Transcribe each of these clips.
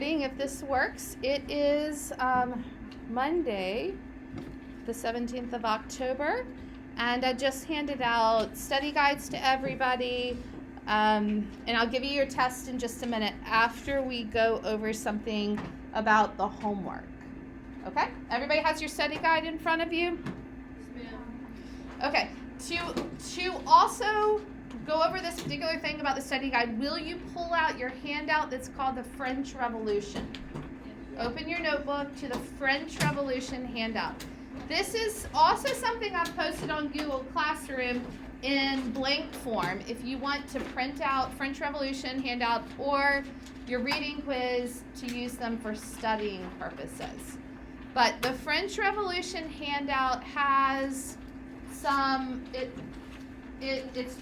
Seeing if this works. It is Monday, the 17th of October, and I just handed out study guides to everybody, and I'll give you your test in just a minute after we go over something about the homework. Okay? Everybody has your study guide in front of you? Yes, ma'am. Okay. To also go over this particular thing about the study guide, will you pull out your handout that's called the French Revolution? Open your notebook to the French Revolution handout. This is also something I've posted on Google Classroom in blank form if you want to print out French Revolution handout or your reading quiz to use them for studying purposes. But the French Revolution handout has it's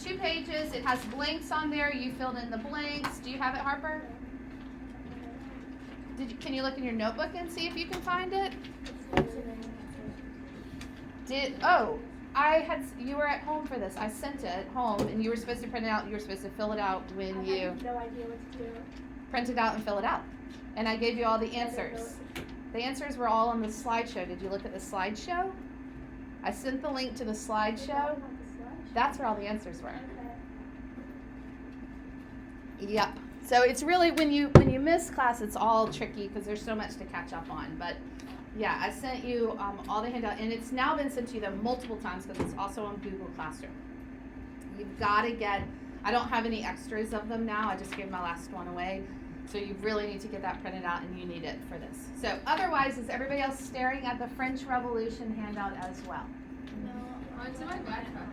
2 pages. It has blanks on there. You filled in the blanks. Do you have it, Harper? Can you look in your notebook and see if you can find it? You were at home for this. I sent it home, and you were supposed to print it out. You were supposed to fill it out when you had no idea what to do. Print it out and fill it out. And I gave you all the answers. The answers were all on the slideshow. Did you look at the slideshow? I sent the link to the slideshow. That's where all the answers were. Okay. Yep. So it's really when you miss class, it's all tricky because there's so much to catch up on. But yeah, I sent you all the handout, and it's now been sent to you though multiple times because it's also on Google Classroom. You've got to get. I don't have any extras of them now. I just gave my last one away. So you really need to get that printed out, and you need it for this. So otherwise, is everybody else staring at the French Revolution handout as well? No, it's in my backpack.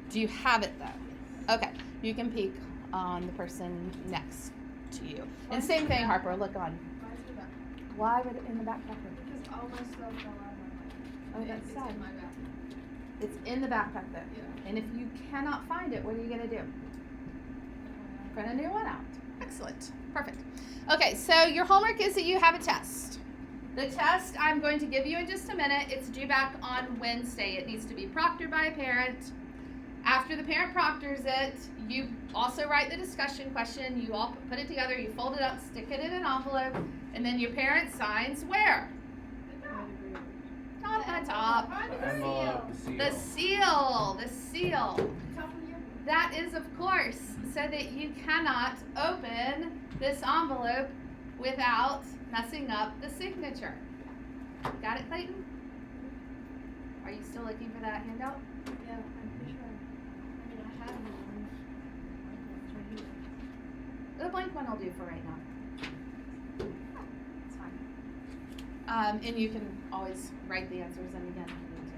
Do you have it though? Okay, you can peek on the person next to you. And same thing, Harper. Look on. Why would it in the backpack? Because all my stuff fell out of my Oh, bag. that's It's sad. in my bag. It's in the backpack though. Yeah. And if you cannot find it, what are you gonna do? Print a new one out. Excellent. Perfect. Okay, so your homework is that you have a test. The test I'm going to give you in just a minute. It's due back on Wednesday. It needs to be proctored by a parent. After the parent proctors it, you also write the discussion question. You all put it together. You fold it up, stick it in an envelope, and then your parent signs where? Not at the top. The seal. The seal. That is, of course, so that you cannot open this envelope without messing up the signature. Got it, Clayton? Are you still looking for that handout? Yeah, I'm pretty sure. I mean, I have one. It's right here. The blank one will do for right now. It's fine. And you can always write the answers in again if you need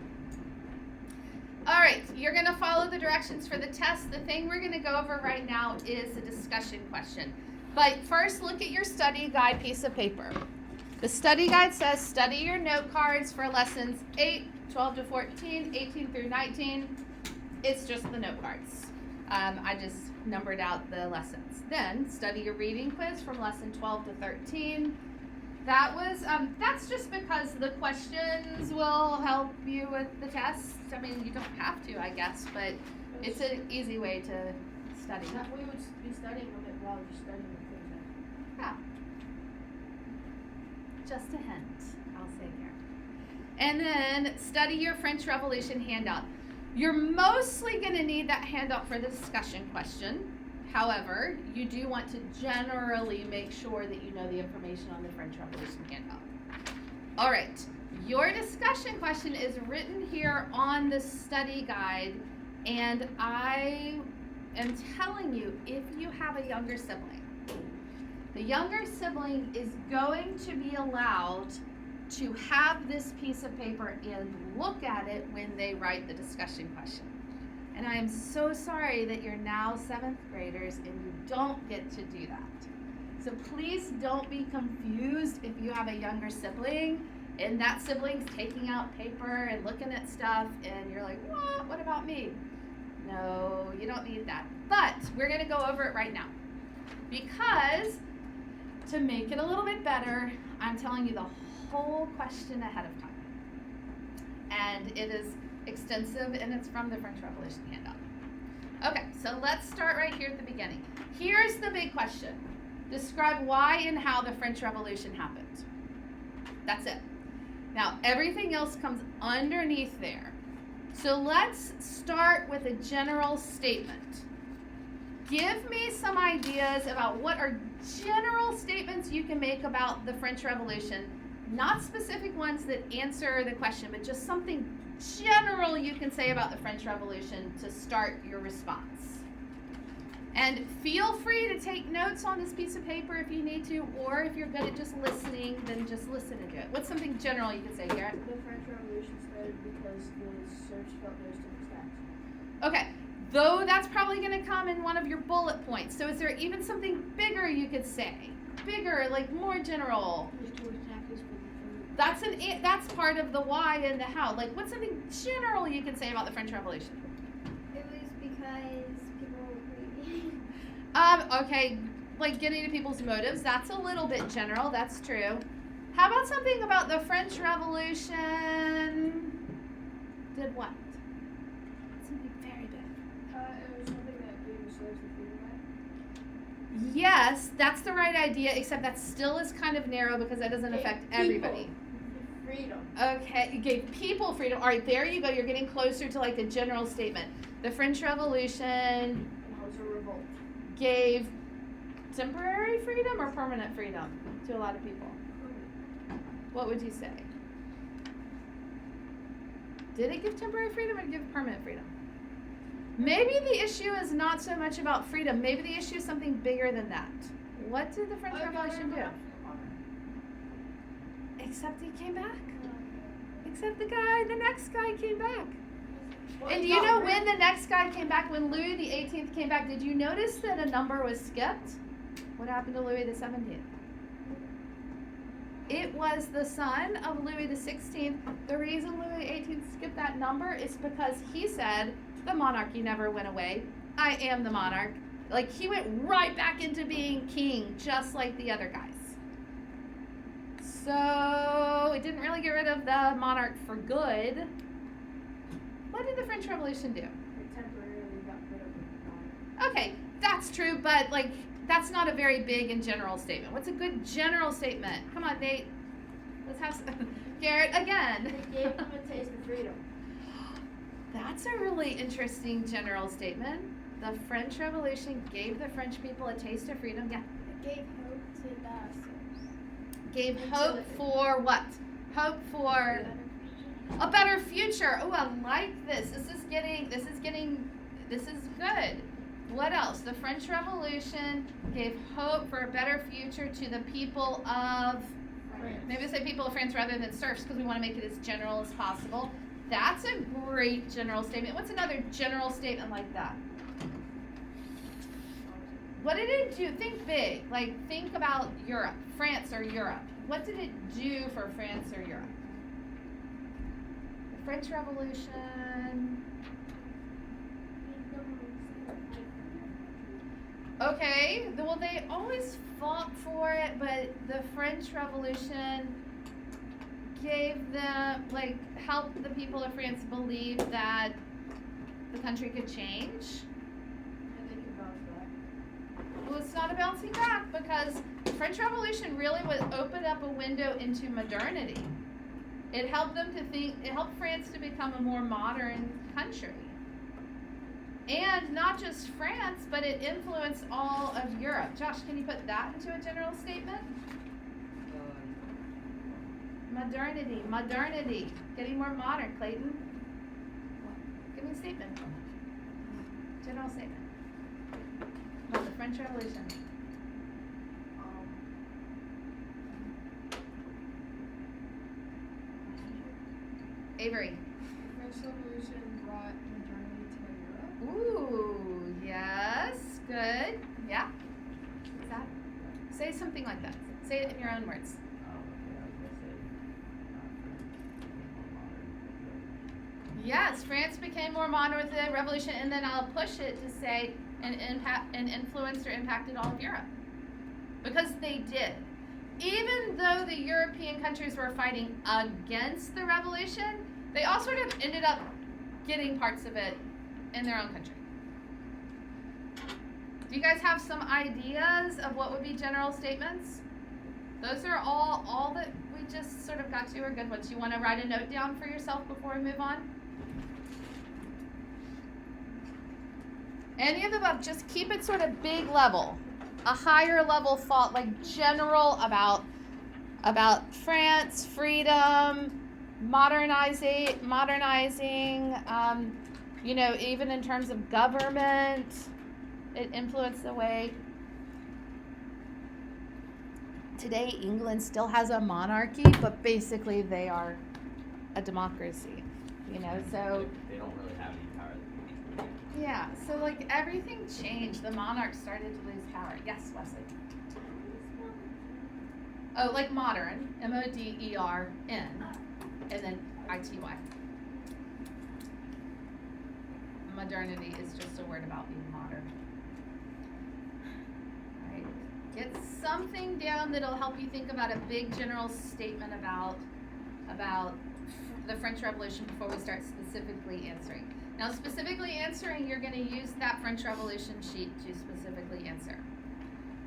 to. All right, you're going to follow the directions for the test. The thing we're going to go over right now is a discussion question. But first, look at your study guide piece of paper. The study guide says study your note cards for lessons 8, 12 to 14, 18 through 19. It's just the note cards. I just numbered out the lessons. Then study your reading quiz from lesson 12 to 13. That's just because the questions will help you with the test. I mean, you don't have to, I guess, but it's an easy way to study. We would be studying on it while you're studying the quiz. Yeah. Just a hint, I'll say here. And then study your French Revolution handout. You're mostly going to need that handout for the discussion question. However, you do want to generally make sure that you know the information on the French Revolution handout. All right, your discussion question is written here on the study guide, and I am telling you, if you have a younger sibling, the younger sibling is going to be allowed to have this piece of paper and look at it when they write the discussion question. And I am so sorry that you're now 7th graders and you don't get to do that. So please don't be confused if you have a younger sibling and that sibling's taking out paper and looking at stuff and you're like, what about me? No, you don't need that. But we're going to go over it right now. Because to make it a little bit better, I'm telling you the whole question ahead of time. And it is extensive, and it's from the French Revolution handout. Okay, so let's start right here at the beginning. Here's the big question. Describe why and how the French Revolution happened. That's it. Now, everything else comes underneath there. So let's start with a general statement. Give me some ideas about what are general statements you can make about the French Revolution. Not specific ones that answer the question, but just something general you can say about the French Revolution to start your response. And feel free to take notes on this piece of paper if you need to, or if you're good at just listening, then just listen and do it. What's something general you could say, Garrett? The French Revolution started because the serfs felt they were still taxed. Okay, though that's probably going to come in one of your bullet points. So is there even something bigger you could say? Bigger, like more general. There's too much taxes for the food. That's part of the why and the how. Like, what's something general you can say about the French Revolution? It was because people were greedy. Okay, like getting to people's motives. That's a little bit general. That's true. How about something about the French Revolution? Did what? Something very big. It was something that gave the slaves the freedom back. Yes, that's the right idea, except that still is kind of narrow because that doesn't affect everybody. Freedom. Okay, it gave people freedom. All right, there you go. You're getting closer to like a general statement. The French Revolution And also revolt. gave temporary freedom or permanent freedom to a lot of people. What would you say? Did it give temporary freedom or give permanent freedom? Maybe the issue is not so much about freedom. Maybe the issue is something bigger than that. What did the French Revolution do? Except he came back. Except the next guy came back. And do you know when the next guy came back? When Louis the 18th came back, did you notice that a number was skipped? What happened to Louis the 17th? It was the son of Louis the 16th. The reason Louis the 18th skipped that number is because he said, the monarchy never went away. I am the monarch. Like, he went right back into being king, just like the other guys. So, it didn't really get rid of the monarch for good. What did the French Revolution do? It temporarily got rid of the monarch. Okay, that's true, but, like, that's not a very big and general statement. What's a good general statement? Come on, Nate. Let's have some. Garrett, again. It gave them a taste of freedom. That's a really interesting general statement. The French Revolution gave the French people a taste of freedom. Yeah. It gave hope to the serfs. Gave Until hope it- for what? Hope for a better future. Oh, I like this. This is good. What else? The French Revolution gave hope for a better future to the people of, France. maybe say people of France rather than serfs because we want to make it as general as possible. That's a great general statement. What's another general statement like that? What did it do? Think big. Like, think about Europe, France or Europe. What did it do for France or Europe? The French Revolution. Okay, well, they always fought for it, but the French Revolution gave them, like, helped the people of France believe that the country could change. And they could bounce back. Well, it's not a bouncing back because the French Revolution really would open up a window into modernity. It helped them to think, it helped France to become a more modern country. And not just France, but it influenced all of Europe. Josh, can you put that into a general statement? Modernity. Getting more modern, Clayton. Give me a statement. General statement. About the French Revolution. Avery. The French Revolution brought modernity to Europe. Ooh, yes. Good. Yeah. Is that? Say something like that. Say it in your own words. Yes, France became more modern with the revolution, and then I'll push it to say and influenced or impacted all of Europe. Because they did. Even though the European countries were fighting against the revolution, they all sort of ended up getting parts of it in their own country. Do you guys have some ideas of what would be general statements? Those are all that we just sort of got to are good ones. You want to write a note down for yourself before we move on? Any of the above, just keep it sort of big level. A higher level thought, like general about France, freedom, modernizing, even in terms of government, it influenced the way. Today, England still has a monarchy, but basically they are a democracy, so. They don't really have any power. Yeah, so like everything changed. The monarch started to lose power. Yes, Wesley. Oh, like modern, M-O-D-E-R-N, and then I-T-Y. Modernity is just a word about being modern. All right, get something down that'll help you think about a big general statement about the French Revolution before we start specifically answering. Now, specifically answering, you're going to use that French Revolution sheet to specifically answer.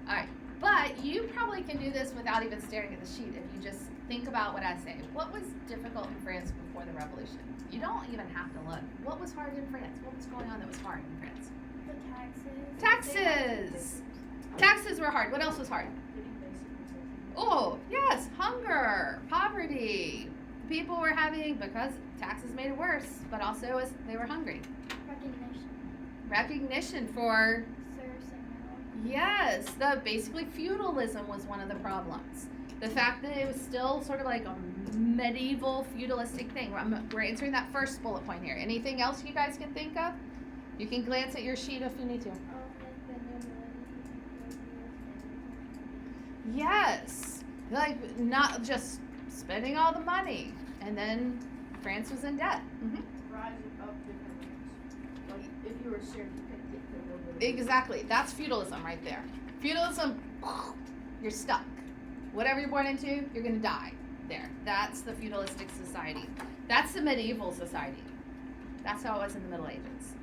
All right. But you probably can do this without even staring at the sheet if you just think about what I say. What was difficult in France before the revolution? You don't even have to look. What was hard in France? What was going on that was hard in France? The taxes. Taxes! Taxes were hard. What else was hard? Oh, yes, hunger, poverty. People were having, because taxes made it worse, but also as they were hungry. Recognition for... Yes, basically feudalism was one of the problems. The fact that it was still sort of like a medieval feudalistic thing. We're answering that first bullet point here. Anything else you guys can think of? You can glance at your sheet if you need to. Yes, like not just spending all the money, and then France was in debt. Mm-hmm. Rising up different ways. Like if you were a serf, you couldn't get the nobility. Exactly. That's feudalism right there. Feudalism, you're stuck. Whatever you're born into, you're going to die. There. That's the feudalistic society. That's the medieval society. That's how it was in the Middle Ages.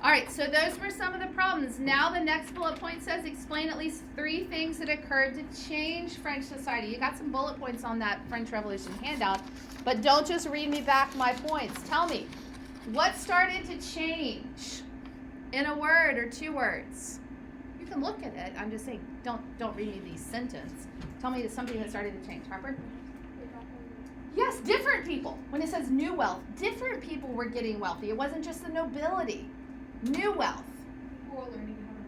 All right, so those were some of the problems. Now the next bullet point says explain at least 3 things that occurred to change French society. You got some bullet points on that French Revolution handout, but don't just read me back my points. Tell me, what started to change in a word or 2 words? You can look at it. I'm just saying, don't read me the sentence. Tell me something that started to change. Harper? Yes, different people. When it says new wealth, different people were getting wealthy. It wasn't just the nobility. New wealth. People were learning how to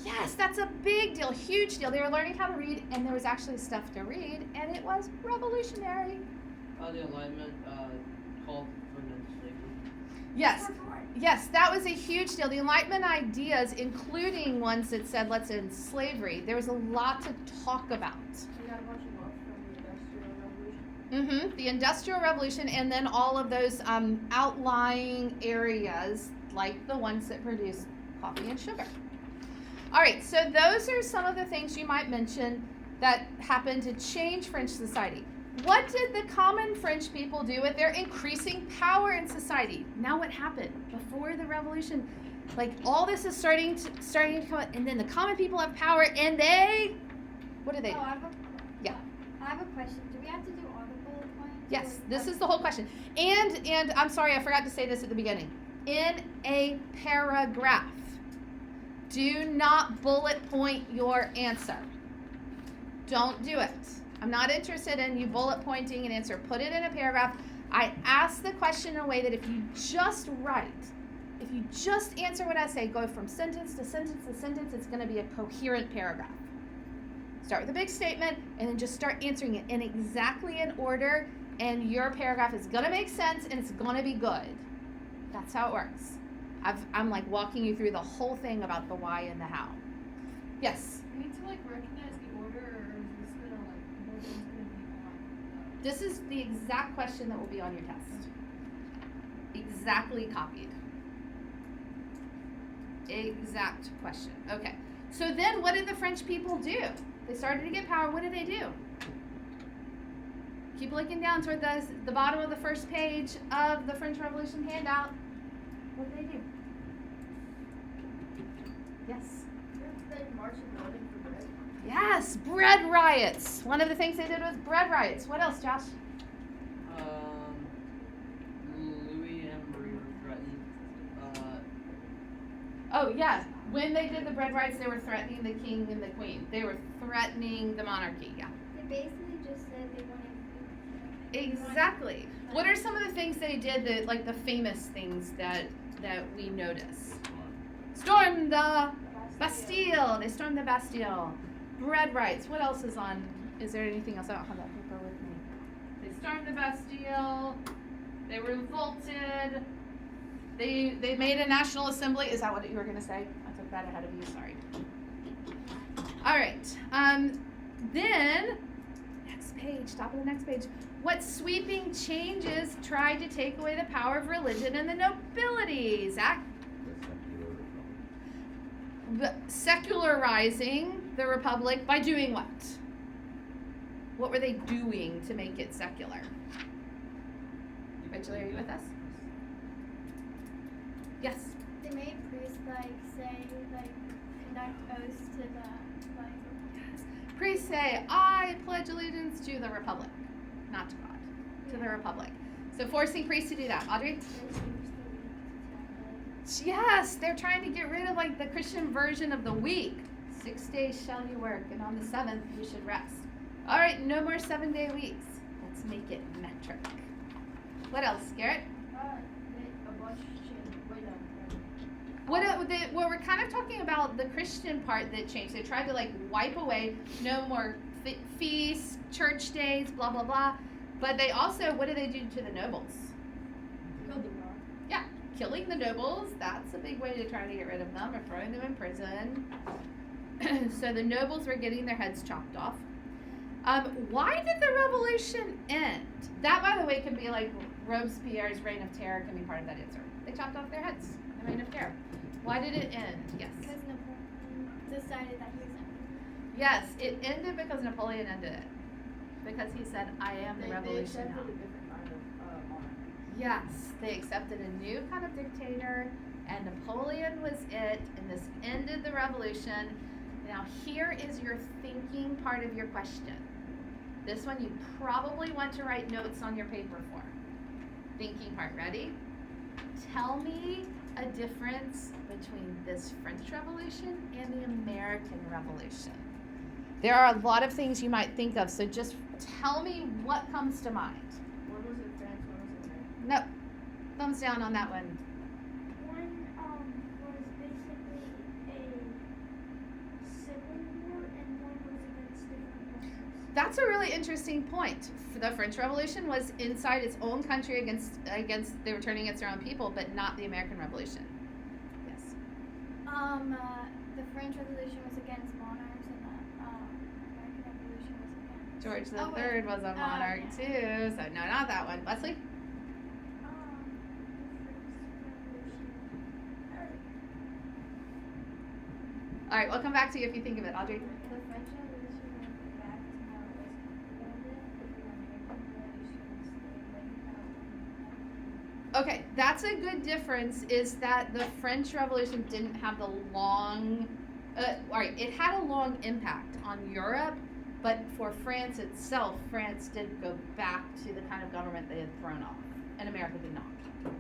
read. Yes, that's a big deal, huge deal. They were learning how to read, and there was actually stuff to read, and it was revolutionary. The Enlightenment called for slavery. Yes, that was a huge deal. The Enlightenment ideas, including ones that said let's end slavery, there was a lot to talk about. We got a bunch of wealth from the Industrial Revolution. The Industrial Revolution, and then all of those outlying areas, like the ones that produce coffee and sugar. All right, so those are some of the things you might mention that happened to change French society. What did the common French people do with their increasing power in society? Now what happened? Before the revolution, like all this is starting to come, and then the common people have power, and what do they do? I have a question. Do we have to do all the bullet points? Yes, this is the whole question. And I'm sorry, I forgot to say this at the beginning. In a paragraph, do not bullet point your answer. Don't do it. I'm not interested in you bullet pointing an answer. Put it in a paragraph. I ask the question in a way that if you just answer what I say, go from sentence to sentence to sentence, it's going to be a coherent paragraph. Start with a big statement and then just start answering it in exactly in order, and your paragraph is going to make sense and it's going to be good. That's how it works. I'm like walking you through the whole thing about the why and the how. Yes? We need to recognize the order, or is this gonna more things gonna be on? This is the exact question that will be on your test. Exactly copied. Exact question. Okay. So then what did the French people do? They started to get power. What did they do? Keep looking down toward the bottom of the first page of the French Revolution handout. What did they do? Yes. marching voting for bread? Yes, bread riots. One of the things they did was bread riots. What else, Josh? Louis and Marie were threatened. Oh, yeah. When they did the bread riots, they were threatening the king and the queen. They were threatening the monarchy, yeah. They basically just said they wanted. Exactly. What are some of the things they did that, like the famous things that we notice? Storm the Bastille. They stormed the Bastille. Bread riots. What else is on? Is there anything else? I don't have that paper with me. They stormed the Bastille. They revolted. They made a national assembly. Is that what you were going to say? I took that ahead of you. Sorry. All right. Then, next page. Top of the next page. What sweeping changes tried to take away the power of religion and the nobility? Zach? Secularizing the republic by doing what? What were they doing to make it secular? Rachel, are you with us? Yes. They made priests conduct oaths to the Bible. Priests say, I pledge allegiance to the republic, not to God, to the republic. So forcing priests to do that. Audrey? Yes, they're trying to get rid of the Christian version of the week. 6 days shall you work, and on the 7th you should rest. All right, no more 7-day weeks. Let's make it metric. What else, Garrett? A bunch changed way down Well, we're kind of talking about the Christian part that changed. They tried to wipe away no more feasts, church days, blah blah blah. But they also, what do they do to the nobles? Killed them all. Yeah, killing the nobles. That's a big way to try to get rid of them, or throwing them in prison. So the nobles were getting their heads chopped off. Why did the revolution end? That, by the way, could be like Robespierre's reign of terror. Can be part of that answer. They chopped off their heads. The reign of terror. Why did it end? Yes. Because Napoleon decided that he was emperor. Yes, it ended because Napoleon ended it. Because he said, I am the They revolution accepted now. a different kind of monarchy. Yes, they accepted a new kind of dictator, and Napoleon was it, and this ended the revolution. Now, here is your thinking part of your question. This one you probably want to write notes on your paper for. Thinking part, ready? Tell me a difference between this French Revolution and the American Revolution. There are a lot of things you might think of, so just tell me what comes to mind. One was in France, one was in America. No, thumbs down on that one. One was basically a civil war, and one was against different countries. That's a really interesting point. The French Revolution was inside its own country against they were turning against their own people, but not the American Revolution. Yes. The French Revolution was against monarchs, and the American Revolution was against. George the Oh, wait. Third was a monarch yeah. too, so no, not that one. Leslie? All right, we'll come back to you if you think of it, Audrey. The French Revolution went back to how it was founded, the American Revolution stayed like Okay, that's a good difference, is that the French Revolution didn't have the long, all right, it had a long impact on Europe, but for France itself, France did go back to the kind of government they had thrown off, and America did not. Yes.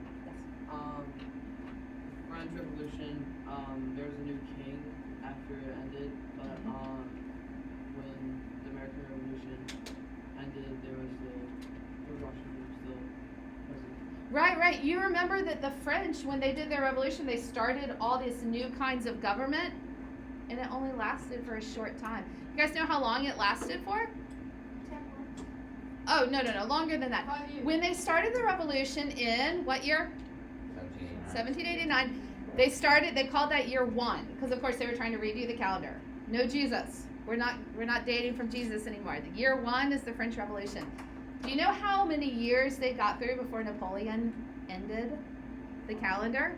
French Revolution, there was a new king after it ended, but when the American Revolution ended, there was Washington still president. Right. You remember that the French, when they did their revolution, they started all these new kinds of government, and it only lasted for a short time. You guys know how long it lasted for? 10 months. Oh, no, longer than that. 5 years. When they started the revolution in what year? 1789. They called that year 1, because of course they were trying to redo the calendar. No Jesus. We're not dating from Jesus anymore. The year 1 is the French Revolution. Do you know how many years they got through before Napoleon ended the calendar?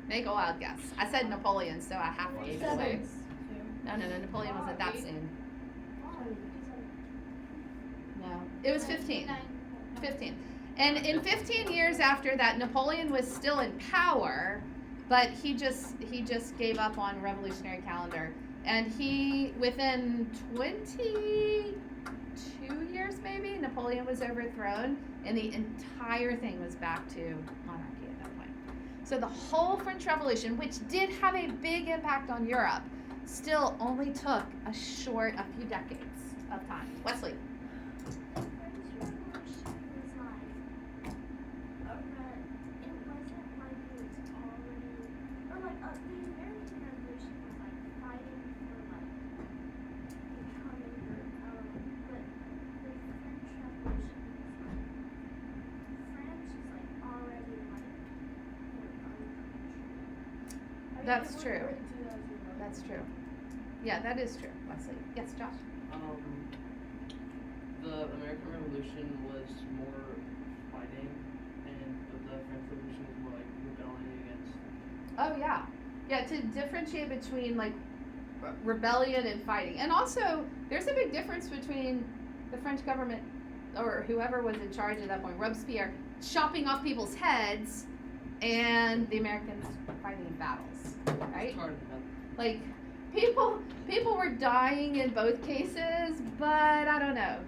Make a wild guess. I said Napoleon, so I have to give it away. No, Napoleon wasn't that soon. No, it was 15. 15. And in 15 years after that, Napoleon was still in power, but he just gave up on revolutionary calendar, and he within 22 years maybe Napoleon was overthrown, and the entire thing was back to monarchy at that point. So the whole French Revolution, which did have a big impact on Europe, still only took a few decades of time. Wesley. The French Revolution was like, it wasn't like it was already, or like the American Revolution was like fighting for like becoming but the French Revolution was like, France was like already like their own country. That's true. Right to that, you know. That's true. Yeah, that is true, Wesley. Yes, Josh. The American Revolution was more fighting, and the French Revolution was more like rebelling against. Oh yeah, yeah. To differentiate between like rebellion and fighting, and also there's a big difference between the French government or whoever was in charge at that point, Robespierre, chopping off people's heads, and the Americans fighting in battles, right? It's hard to tell. Like people were dying in both cases, but I don't know.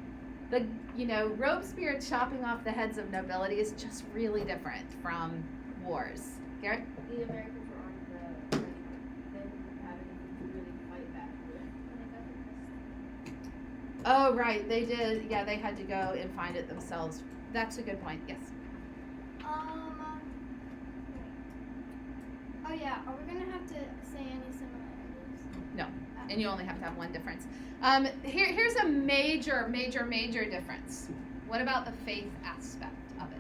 Robespierre chopping off the heads of nobility is just really different from wars. Garrett? The Americans were on the French part. They didn't have anything to really fight back with. Oh, right. They did. Yeah, they had to go and find it themselves. That's a good point. Yes. Oh yeah, are we gonna have to say any similarities? No. And you only have to have one difference. Here's a major difference. What about the faith aspect of it?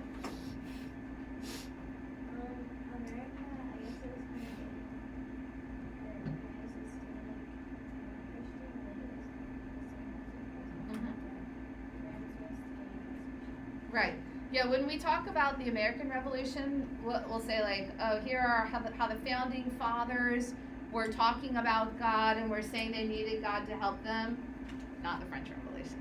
America, I guess it was kind of the organized system, Christian, Right. Yeah, when we talk about the American Revolution, we'll say like, oh, here are how the founding fathers were talking about God, and we're saying they needed God to help them. Not the French Revolution.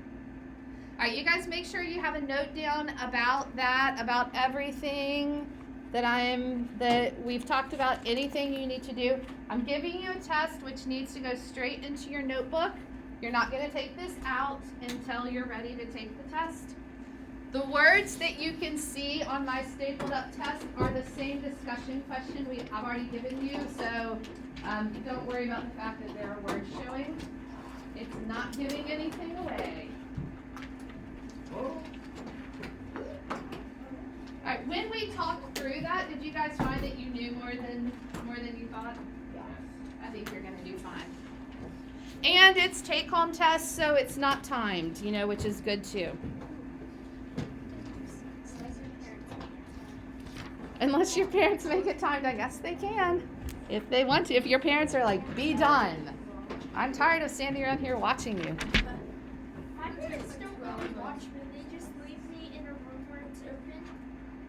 All right, you guys make sure you have a note down about that, about everything that we've talked about, anything you need to do. I'm giving you a test which needs to go straight into your notebook. You're not going to take this out until you're ready to take the test. The words that you can see on my stapled up test are the same discussion question I've already given you, so don't worry about the fact that there are words showing. It's not giving anything away. Alright, when we talked through that, did you guys find that you knew more than you thought? Yes. I think you're gonna do fine. And it's take-home test, so it's not timed, which is good too. Unless your parents make it timed, I guess they can. If they want to. If your parents are like, be done. I'm tired of standing around here watching you. My parents don't really watch me. They just leave me in a room where it's open,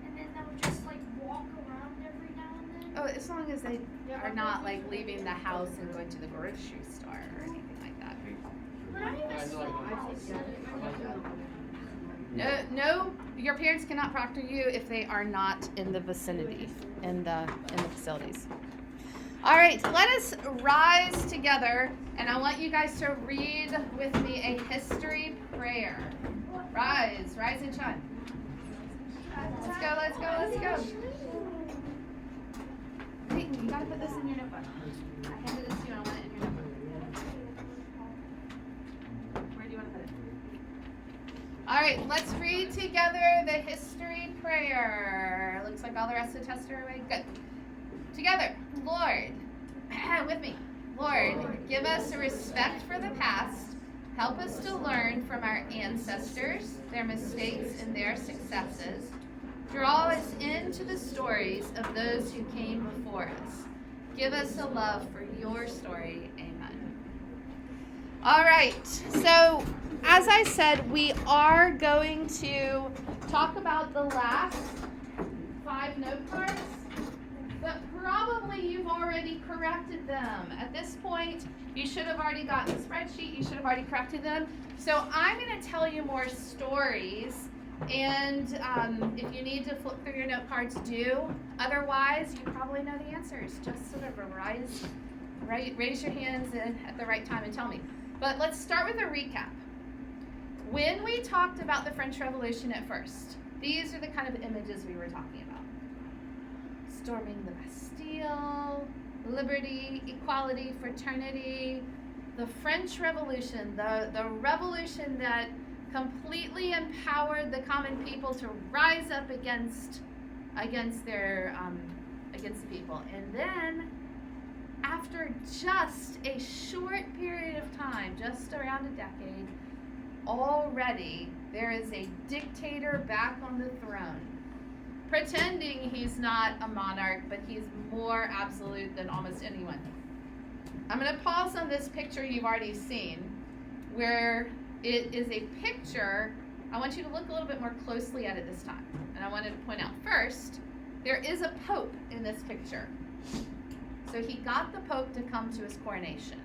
and then they'll just like walk around every now and then. Oh, as long as they are not like leaving the house and going to the grocery store or anything like that. But I Guys even are like, No, your parents cannot proctor you if they are not in the vicinity, in the facilities. All right, let us rise together, and I want you guys to read with me a history prayer. Rise and shine. Let's go. Peyton, you gotta put this in your notebook. I handed this to you, I want it in your notebook. Where do you want to put it? All right, let's read together the history prayer. Looks like all the rest of the tests are away. Good. Together, Lord, with me. Lord, give us a respect for the past. Help us to learn from our ancestors, their mistakes and their successes. Draw us into the stories of those who came before us. Give us a love for your story. Amen. All right, so as I said, we are going to talk about the last 5 note cards, but probably you've already corrected them. At this point, you should have already gotten the spreadsheet, you should have already corrected them. So I'm going to tell you more stories And if you need to flip through your note cards, do. Otherwise, you probably know the answers. Just sort of raise your hands at the right time and tell me. But let's start with a recap. When we talked about the French Revolution at first, these are the kind of images we were talking about. Storming the Bastille, liberty, equality, fraternity. The French Revolution, the revolution that completely empowered the common people to rise up against the people. And then, after just a short period of time, just around a decade, already there is a dictator back on the throne, pretending he's not a monarch, but he's more absolute than almost anyone. I'm going to pause on this picture you've already seen, where it is a picture. I want you to look a little bit more closely at it this time. And I wanted to point out first, there is a pope in this picture. So he got the pope to come to his coronation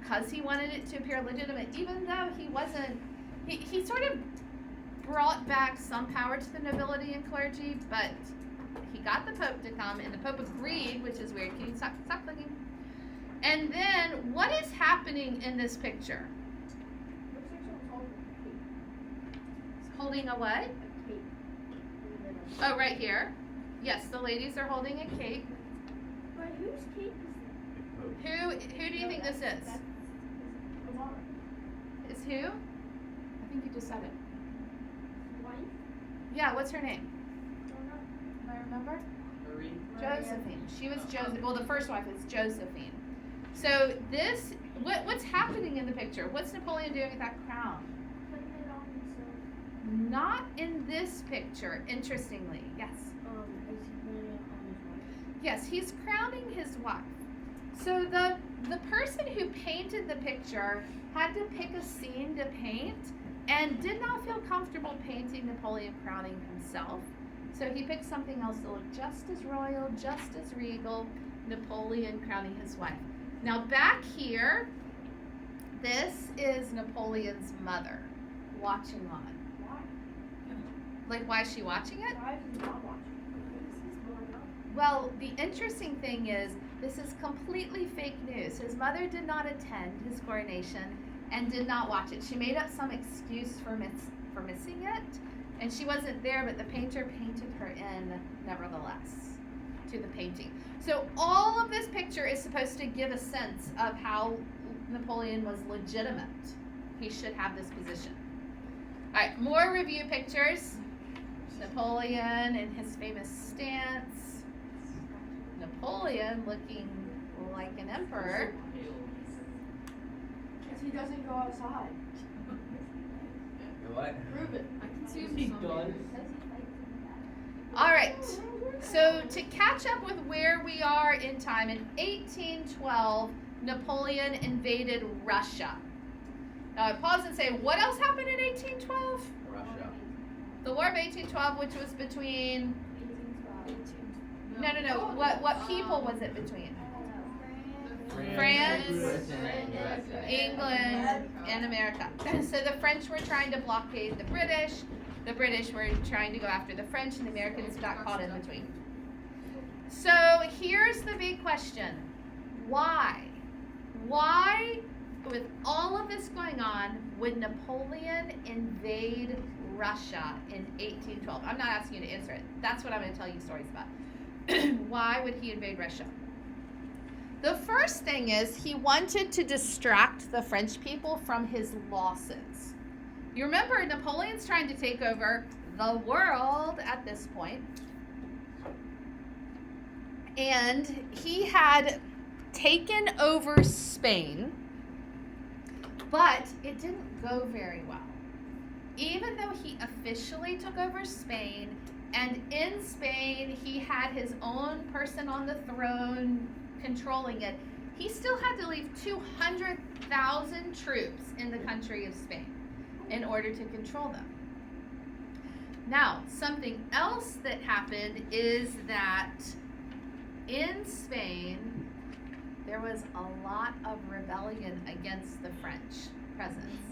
because he wanted it to appear legitimate, even though he wasn't, he sort of brought back some power to the nobility and clergy, but he got the pope to come, and the pope agreed, which is weird. Can you stop clicking? And then, what is happening in this picture? Holding a what? A cake. Oh, right here. Yes, the ladies are holding a cake. But whose cake is Who do you think this is? that? Is who? I think you just said it. Wife? Yeah, what's her name? Don't know. Do I remember? Marie. Josephine. She was Josephine. Well, the first wife is Josephine. So this, what's happening in the picture? What's Napoleon doing with that crown? Putting it on himself. Not in this picture, interestingly. Yes. Is he putting it on his wife? Yes, he's crowning his wife. So the person who painted the picture had to pick a scene to paint and did not feel comfortable painting Napoleon crowning himself. So he picked something else to look just as royal, just as regal, Napoleon crowning his wife. Now back here, this is Napoleon's mother watching on. Why? Like, why is she watching it? Why is he not watching? Because he's going up. Well, the interesting thing is, this is completely fake news. His mother did not attend his coronation and did not watch it. She made up some excuse for missing it, and she wasn't there, but the painter painted her in nevertheless to the painting. So all of this picture is supposed to give a sense of how Napoleon was legitimate. He should have this position. All right, more review pictures. Napoleon in his famous stance. Napoleon looking like an emperor. Because he doesn't go outside. What? Prove it. I can see him he does. All right, so to catch up with where we are in time, in 1812, Napoleon invaded Russia. Now I pause and say, what else happened in 1812? Russia. The War of 1812, which was between, 1812. no. What people was it between? France, Britain, England, and America. So the French were trying to blockade the British. The British were trying to go after the French, and the Americans got caught in between. So here's the big question. Why? Why, with all of this going on, would Napoleon invade Russia in 1812? I'm not asking you to answer it. That's what I'm going to tell you stories about. Why would he invade Russia? The first thing is he wanted to distract the French people from his losses. You remember, Napoleon's trying to take over the world at this point. And he had taken over Spain, but it didn't go very well. Even though he officially took over Spain, and in Spain he had his own person on the throne controlling it, he still had to leave 200,000 troops in the country of Spain in order to control them. Now, something else that happened is that in Spain, there was a lot of rebellion against the French presence.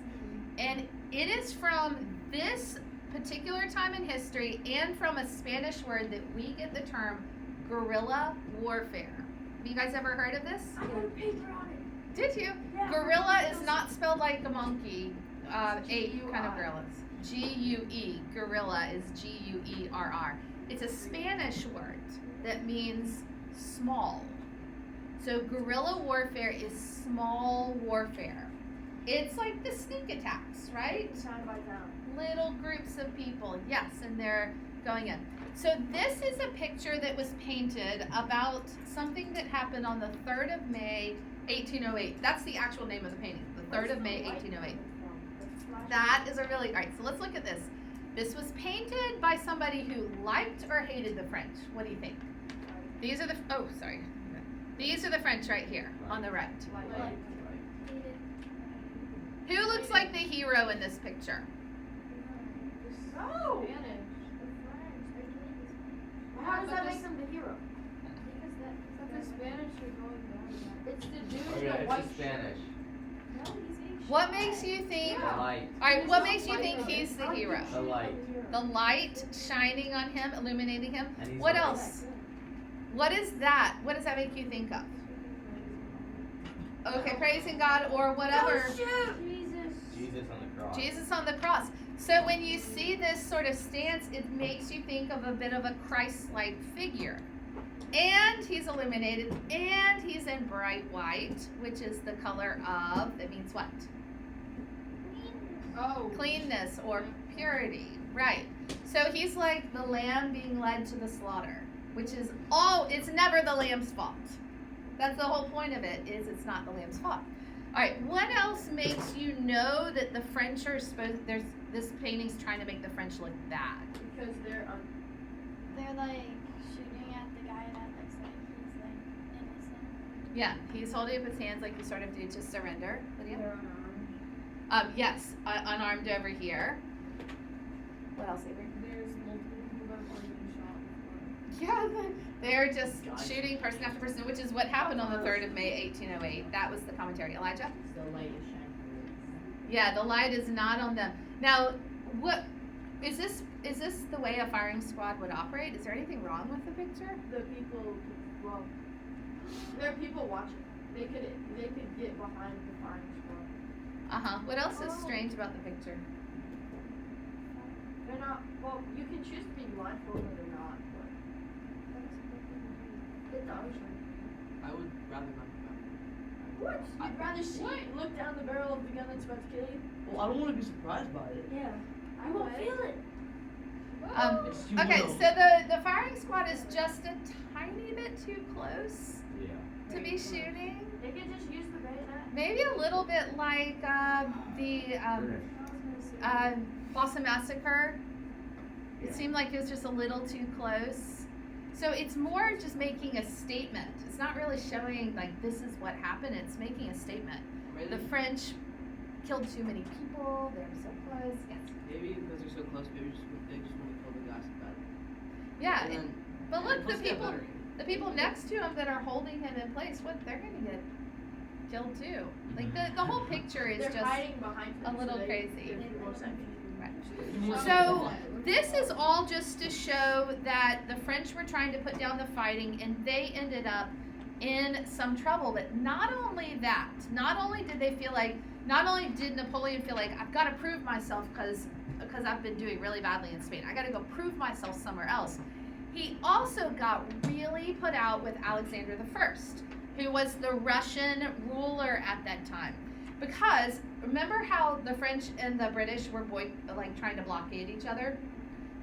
And it is from this particular time in history and from a Spanish word that we get the term guerrilla warfare. Have you guys ever heard of this? I got a paper on it. Did you? Yeah. Gorilla is not spelled like a monkey, ape kind of gorillas. G-U-E. Gorilla is G-U-E-R-R. It's a Spanish word that means small. So guerrilla warfare is small warfare. It's like the sneak attacks, right? Town by town. Little groups of people, yes, and they're going in. So this is a picture that was painted about something that happened on the 3rd of May, 1808. That's the actual name of the painting, the 3rd of May, 1808. That is a really, all right, so let's look at this. This was painted by somebody who liked or hated the French. What do you think? These are the, oh, sorry. These are the French right here on the right. Who looks like the hero in this picture? Oh! The French are doing this. How does But that this- make them the hero? Because But the Spanish are going down. It's the dude Oh in yeah, the it's white in Spanish. No, he's being What shot. makes you think, The light. all right, what He's makes you not think white, he's the though. hero? The light. The light shining on him, illuminating him. And he's What the light. else? What is that? What does that make you think of? Okay, praising God or whatever. Oh, shoot! Jesus on the cross. Jesus on the cross. So when you see this sort of stance, it makes you think of a bit of a Christ-like figure. And he's illuminated, and he's in bright white, which is the color of, that means what? Oh. Cleanness or purity. Right. So he's like the lamb being led to the slaughter, which is it's never the lamb's fault. That's the whole point of it, is it's not the lamb's fault. All right, what else makes you know that the French are this painting's trying to make the French look bad? Because they're They're like shooting at the guy that looks like he's like innocent. Yeah, he's holding up his hands like you sort of do to surrender. Lydia? unarmed. Yes, unarmed over here. What else, Avery? There's multiple people that have already been shot before. Yeah, they're just Guys. shooting person after person, which is what happened on the 3rd of May, 1808. That was the commentary. Elijah? The light is shining. Yeah, the light is not on them. Now, what is this? Is this the way a firing squad would operate? Is there anything wrong with the picture? The people, well, there are people watching. They could get behind the firing squad. What else is Oh. strange about the picture? They're not. Well, you can choose to be blindfolded or not, but it does. I would rather not do What? You'd rather look down the barrel of the gun that's about to kill you? that. Well, I don't want to be surprised by it. Yeah. I won't feel it. Yes, you Okay, will. so the firing squad is just a tiny bit too close Yeah. to be shooting. They could just use the bayonet. Maybe a little bit like the Boston Massacre. It Yeah. seemed like it was just a little too close. So it's more just making a statement. It's not really showing like this is what happened. It's making a statement. Maybe, The French killed too many people. They were so close. Yes. maybe because they're so close, maybe they just want to kill the guys that got it. Yeah. And it- then- but look, and the plus they have people, better- the people next to him that are holding him in place, what they're gonna get killed too. Like the whole picture is They're just. hiding behind him. a little so they- crazy. they're more safe. Right. So this is all just to show that the French were trying to put down the fighting and they ended up in some trouble. But not only that, not only did Napoleon feel like I've got to prove myself because I've been doing really badly in Spain. I got to go prove myself somewhere else. He also got really put out with Alexander I, who was the Russian ruler at that time. Because remember how the French and the British were trying to blockade each other?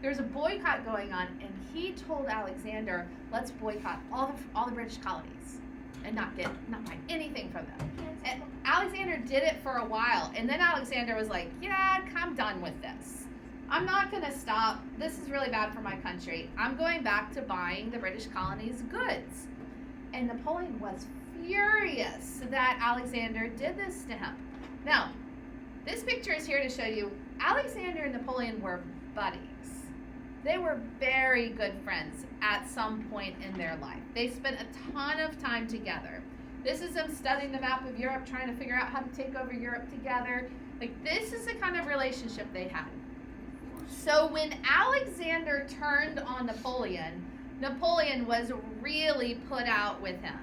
There's a boycott going on, and he told Alexander, "Let's boycott all the British colonies and not buy anything from them." And Alexander did it for a while, and then Alexander was like, "Yeah, I'm done with this. I'm not gonna stop. This is really bad for my country. I'm going back to buying the British colonies' goods." And Napoleon was furious that Alexander did this to him. Now, this picture is here to show you Alexander and Napoleon were buddies. They were very good friends at some point in their life. They spent a ton of time together. This is them studying the map of Europe, trying to figure out how to take over Europe together. Like, this is the kind of relationship they had. So when Alexander turned on Napoleon, Napoleon was really put out with him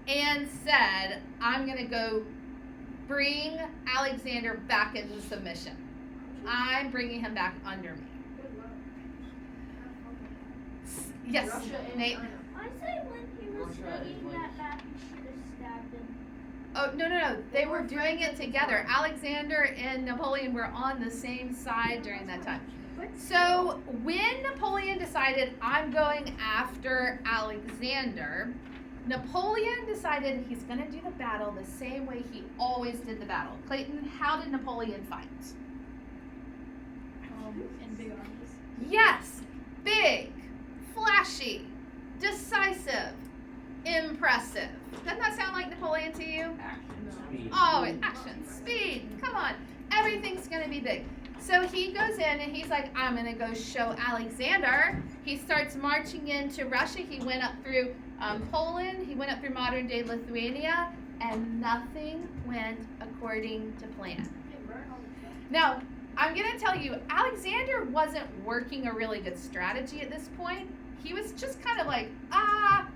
and said, I'm going to go bring Alexander back into submission. I'm bringing him back under me. Good luck. Yes, Russia and Nate. China. I say when he was Russia is bringing like- that back, you should have stabbed him. Oh, no. They were doing it together. Alexander and Napoleon were on the same side during that time. So when Napoleon decided, I'm going after Alexander, Napoleon decided he's going to do the battle the same way he always did the battle. Clayton, how did Napoleon fight? In big armies. Yes, big, flashy, decisive, impressive. Doesn't that sound like Napoleon to you? Action, speed. Oh, action, speed, come on. Everything's gonna be big. So he goes in and he's like, I'm gonna go show Alexander. He starts marching into Russia. He went up through Poland. He went up through modern day Lithuania, and nothing went according to plan. Get burned all the time. Now, I'm going to tell you, Alexander wasn't working a really good strategy at this point. He was just kind of like,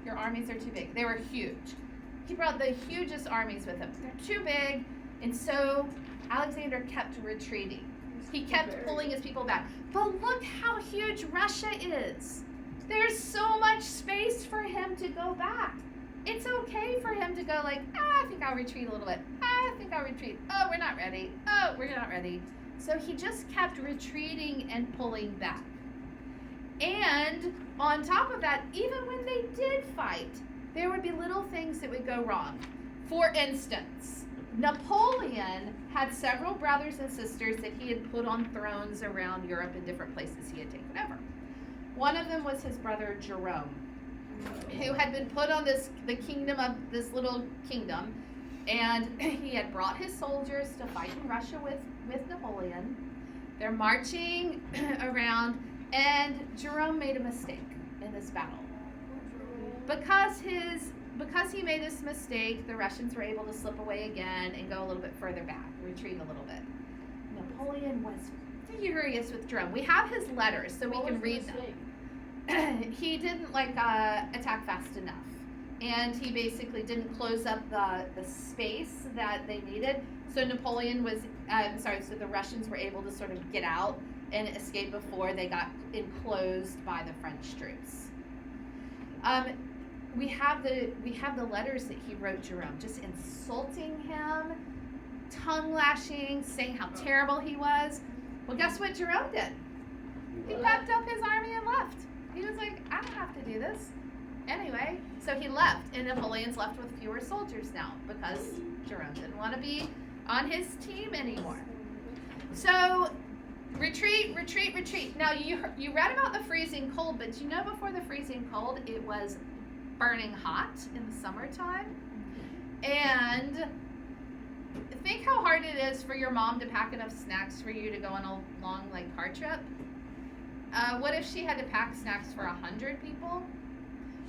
your armies are too big. They were huge. He brought the hugest armies with him. They're too big. And so Alexander kept retreating. He kept pulling his people back. But look how huge Russia is. There's so much space for him to go back. It's okay for him to go like, I think I'll retreat a little bit. I think I'll retreat. Oh, we're not ready. Oh, we're not ready. So he just kept retreating and pulling back. And on top of that, even when they did fight, there would be little things that would go wrong. For instance, Napoleon had several brothers and sisters that he had put on thrones around Europe in different places he had taken over. One of them was his brother Jerome, who had been put on the kingdom of this little kingdom, and he had brought his soldiers to fight in Russia with Napoleon. They're marching around, and Jerome made a mistake in this battle. Because he made this mistake, the Russians were able to slip away again and go a little bit further back, retreat a little bit. Napoleon was furious with Jerome. We have his letters, so we What can was the read them. mistake? He didn't attack fast enough, and he basically didn't close up the space that they needed. So Napoleon was so the Russians were able to sort of get out and escape before they got enclosed by the French troops. We have the letters that he wrote Jerome, just insulting him, tongue lashing, saying how terrible he was. Well, guess what Jerome did? He packed up his army and left. He was like, I don't have to do this. Anyway, so he left, and Napoleon's left with fewer soldiers now because Jerome didn't want to be on his team anymore. So, retreat. Now, you read about the freezing cold, but you know before the freezing cold, it was burning hot in the summertime. And think how hard it is for your mom to pack enough snacks for you to go on a long, car trip. What if she had to pack snacks for 100 people?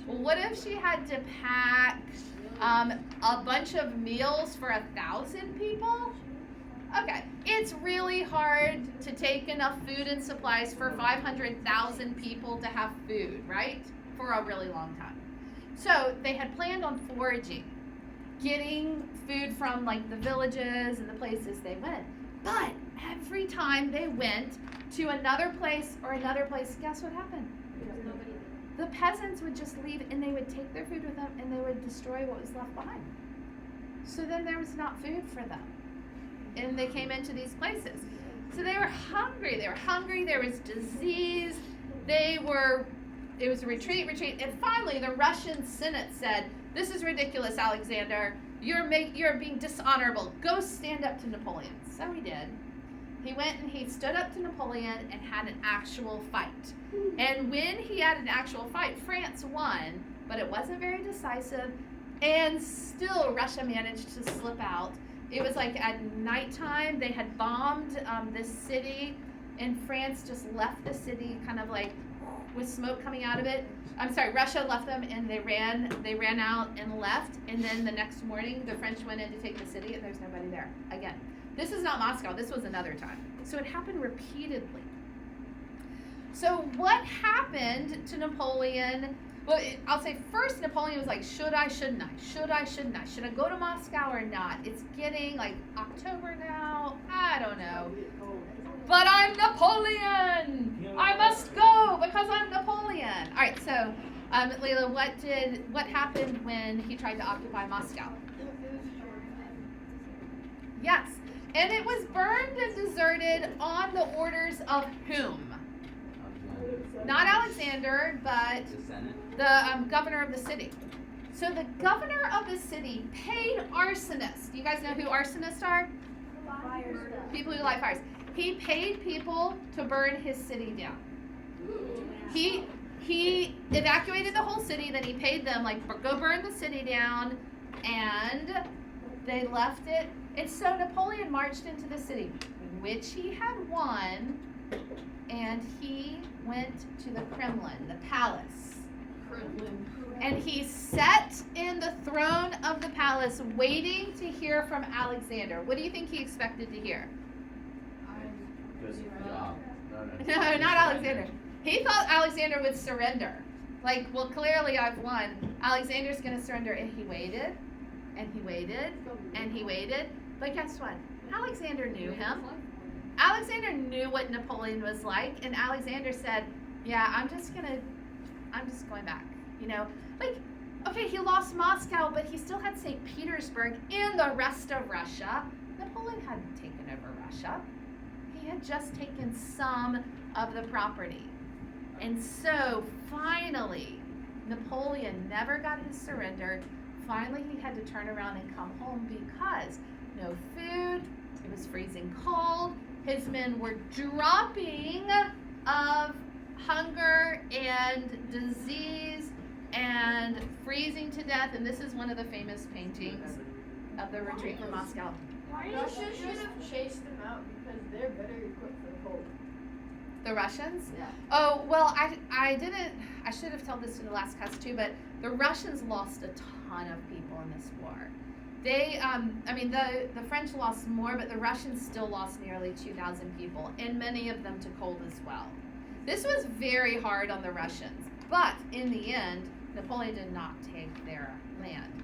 Well, what if she had to pack a bunch of meals for 1,000 people? Okay, it's really hard to take enough food and supplies for 500,000 people to have food, right? For a really long time. So they had planned on foraging, getting food from the villages and the places they went. But every time they went to another place, guess what happened? The peasants would just leave, and they would take their food with them, and they would destroy what was left behind. So then there was not food for them. And they came into these places. So they were hungry. There was disease. It was a retreat. And finally, the Russian Senate said, this is ridiculous, Alexander. You're being dishonorable. Go stand up to Napoleon. So he did. He went and he stood up to Napoleon and had an actual fight. And when he had an actual fight, France won, but it wasn't very decisive. And still, Russia managed to slip out. It was at nighttime. They had bombed this city, and France just left the city kind of with smoke coming out of it. I'm sorry, Russia left them, and they ran out and left. And then the next morning, the French went in to take the city, and there's nobody there again. This is not Moscow. This was another time. So it happened repeatedly. So what happened to Napoleon? Well, I'll say first Napoleon was like, should I, shouldn't I? Should I, shouldn't I? Should I go to Moscow or not? It's getting like October now. I don't know. But I'm Napoleon! I must go because I'm Napoleon. All right, so Layla, what happened when he tried to occupy Moscow? Yes, and it was burned and deserted on the orders of whom? Not Alexander, but The Senate. the governor of the city. So the governor of the city paid arsonists. Do you guys know who arsonists are? People who light fires. He paid people to burn his city down. He evacuated the whole city, then he paid them like go burn the city down, and they left it. And so Napoleon marched into the city, which he had won, and he went to the Kremlin, the palace. And he sat in the throne of the palace waiting to hear from Alexander. What do you think he expected to hear? Good job. No, not Alexander. He thought Alexander would surrender. Like, well, clearly I've won. Alexander's going to surrender. And he waited, and he waited, and he waited. But guess what? Alexander knew him. Alexander knew what Napoleon was like. And Alexander said, yeah, I'm just going back. You know, like, okay, he lost Moscow, but he still had St. Petersburg and the rest of Russia. Napoleon hadn't taken over Russia. He had just taken some of the property. And so finally, Napoleon never got his surrender. Finally, he had to turn around and come home because no food, it was freezing cold, his men were dropping of hunger and disease and freezing to death. And this is one of the famous paintings of the retreat from Moscow. Russia should have chased them out because they're better equipped for the cold. The Russians? Yeah. Oh, well, I should have told this in the last class too, but the Russians lost a ton of people in this war. They, the French lost more, but the Russians still lost nearly 2,000 people, and many of them to cold as well. This was very hard on the Russians, but in the end, Napoleon did not take their land.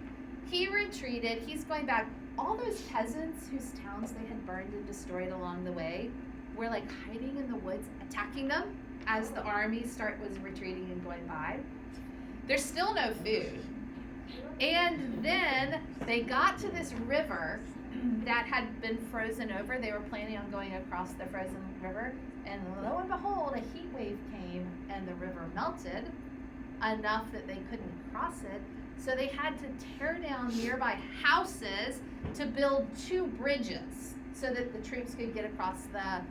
He retreated, he's going back. All those peasants whose towns they had burned and destroyed along the way were like hiding in the woods, attacking them as the army was retreating and going by. There's still no food. And then they got to this river that had been frozen over. They were planning on going across the frozen river. And lo and behold, a heat wave came and the river melted enough that they couldn't cross it. So they had to tear down nearby houses to build 2 bridges so that the troops could get across the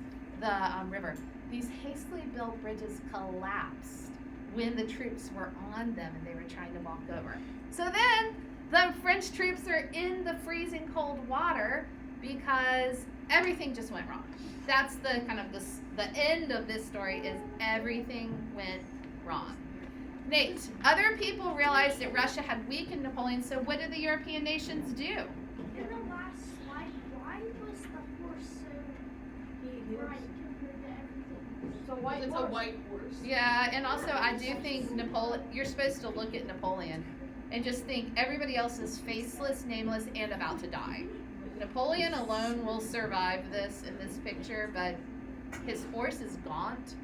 river. These hastily built bridges collapsed when the troops were on them and they were trying to walk over. So then the French troops are in the freezing cold water because everything just went wrong. That's the kind of the end of this story is everything went wrong. Nate, other people realized that Russia had weakened Napoleon, so what did the European nations do? In the last slide, why was the horse so bright compared to everything? It's a white It's horse. a white horse. Yeah, and also I do think you're supposed to look at Napoleon and just think everybody else is faceless, nameless, and about to die. Napoleon alone will survive this in this picture, but his horse is gaunt,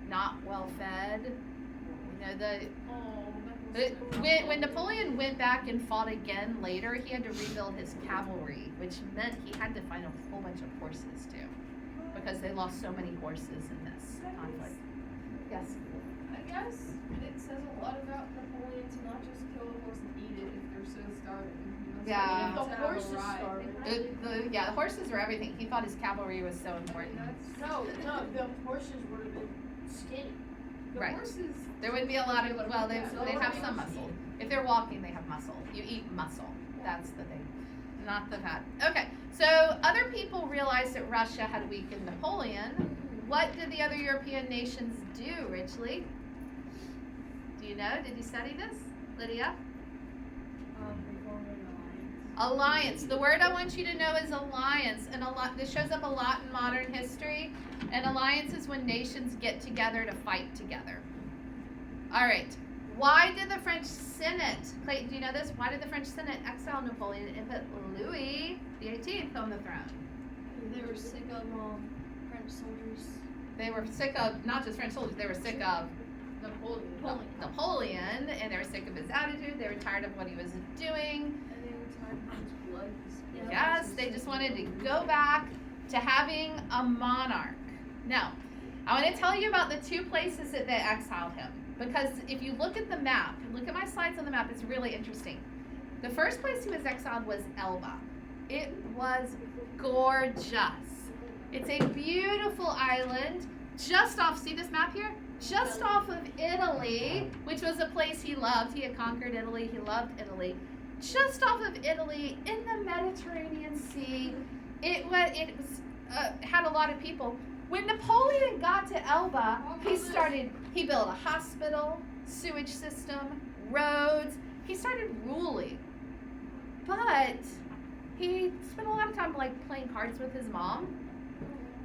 not well fed. You know, when Napoleon went back and fought again later, he had to rebuild his cavalry, which meant he had to find a whole bunch of horses too, because they lost so many horses in this conflict. Yes. I guess it says a lot about Napoleon to not just kill a horse and eat it if they're so starving. You know, Yeah. so The they have to horse have is a ride. starving. The horses were everything. He thought his cavalry was so important. No, the horses would have been skinny. The Right. horses. There would be a lot of, well, they have some muscle. If they're walking, they have muscle. You eat muscle. That's the thing, not the fat. Okay, so other people realized that Russia had weakened Napoleon. What did the other European nations do, Richley? Do you know? Did you study this? Lydia? They formed an alliance. Alliance. The word I want you to know is alliance, and this shows up a lot in modern history. An alliance is when nations get together to fight together. All right. Why did the French Senate, Clayton, do you know this? Why did the French Senate exile Napoleon and put Louis XVIII on the throne? They were sick of French soldiers. They were sick of, not just French soldiers, they were sick of Napoleon, and they were sick of his attitude. They were tired of what he was doing. And they were tired of his blood. Yes, they just wanted to go back to having a monarch. Now, I want to tell you about the two places that they exiled him. Because if you look at the map, look at my slides on the map, it's really interesting. The first place he was exiled was Elba. It was gorgeous. It's a beautiful island just off, see this map here? Just off of Italy, which was a place he loved. He had conquered Italy. He loved Italy. Just off of Italy in the Mediterranean Sea. It had a lot of people. When Napoleon got to Elba, he built a hospital, sewage system, roads. He started ruling. But he spent a lot of time playing cards with his mom.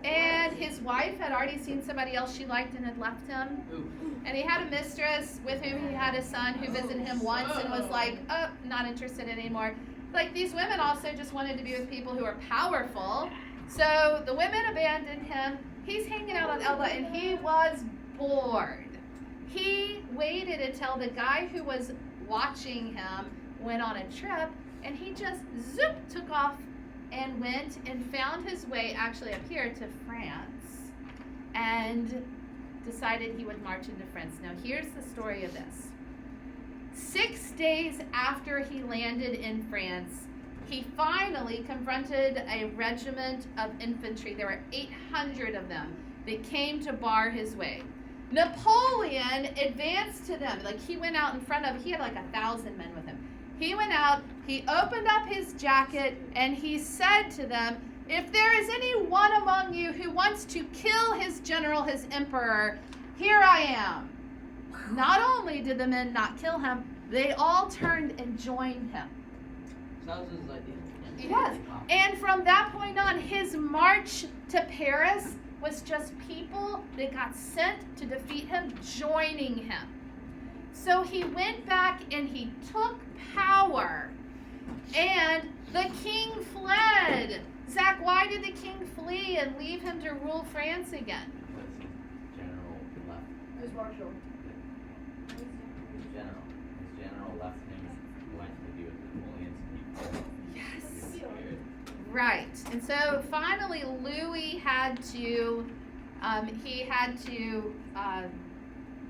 And his wife had already seen somebody else she liked and had left him. And he had a mistress with whom he had a son who visited him once and was like, oh, not interested anymore. Like, these women also just wanted to be with people who are powerful. So the women abandoned him. He's hanging out on Elba and he was bored. He waited until the guy who was watching him went on a trip, and he just took off and went and found his way actually up here to France and decided he would march into France. Now here's the story of this. 6 days after he landed in France, he finally confronted a regiment of infantry. There were 800 of them that came to bar his way. Napoleon advanced to them. He went out in front of, he had 1,000 men with him. He went out, he opened up his jacket, and he said to them, if there is any one among you who wants to kill his general, his emperor, here I am. Not only did the men not kill him, they all turned and joined him. Sounds just like Yes. And from that point on, his march to Paris was just people that got sent to defeat him joining him. So he went back and he took power, and the king fled. Zach, why did the king flee and leave him to rule France again? Because his general left. Who's Marshall? His general left him, went to be with Napoleon's people. Yes. Disappeared. Right. And so finally Louis had to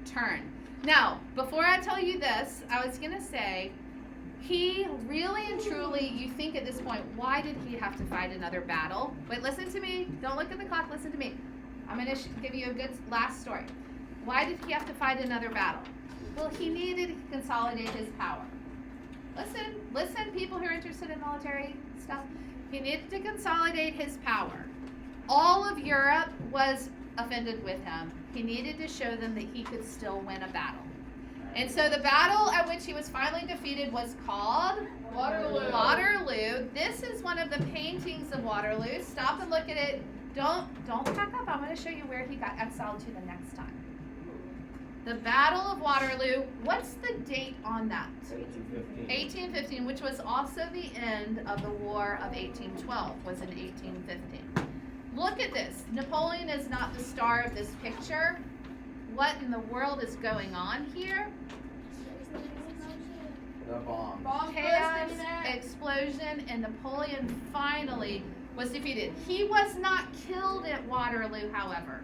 turn. Now, before I tell you this, I was going to say, he really and truly, you think at this point, why did he have to fight another battle? Wait, listen to me. Don't look at the clock. Listen to me. I'm going to give you a good last story. Why did he have to fight another battle? Well, he needed to consolidate his power. Listen, people who are interested in military stuff. He needed to consolidate his power. All of Europe was offended with him. He needed to show them that he could still win a battle. And so the battle at which he was finally defeated was called Waterloo. Waterloo. This is one of the paintings of Waterloo. Stop and look at it. Don't pack up. I'm going to show you where he got exiled to the next time. The Battle of Waterloo. What's the date on that? 1815. 1815, which was also the end of the War of 1812, was in 1815. Look at this. Napoleon is not the star of this picture. What in the world is going on here? The bomb. Bomb Chaos, burst in there. explosion, and Napoleon finally was defeated. He was not killed at Waterloo, however.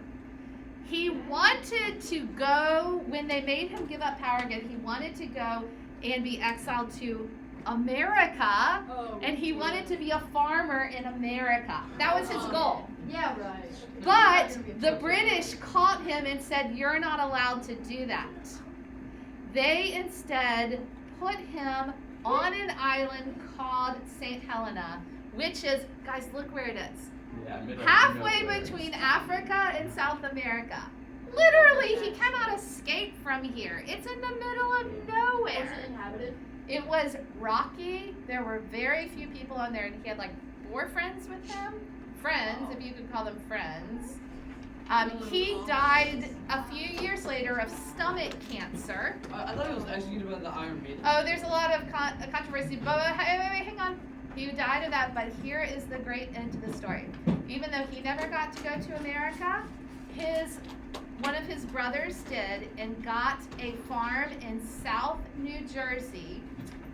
He wanted to go, when they made him give up power again, he wanted to go and be exiled to America, Oh, and he wanted to be a farmer in America. That was his goal. Yeah, right. But the British caught him and said, you're not allowed to do that. They instead put him on an island called St. Helena, which is, guys, look where it is. Yeah, Halfway middle between Africa and South America. Literally, he cannot escape from here. It's in the middle of Was nowhere. it inhabited? It was rocky. There were very few people on there, and he had like 4 friends with him. Friends, if you could call them friends. He died a few years later of stomach cancer. I thought he was executed by the Iron Maiden. Oh, there's a lot of controversy. But wait, hang on. He died of that, but here is the great end to the story. Even though he never got to go to America, one of his brothers did and got a farm in South New Jersey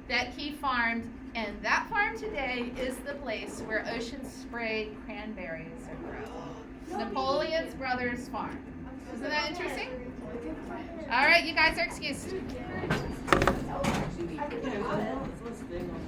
that he farmed, and that farm today is the place where Ocean Spray cranberries are grown. Napoleon's brother's farm. Isn't that interesting? All right, you guys are excused.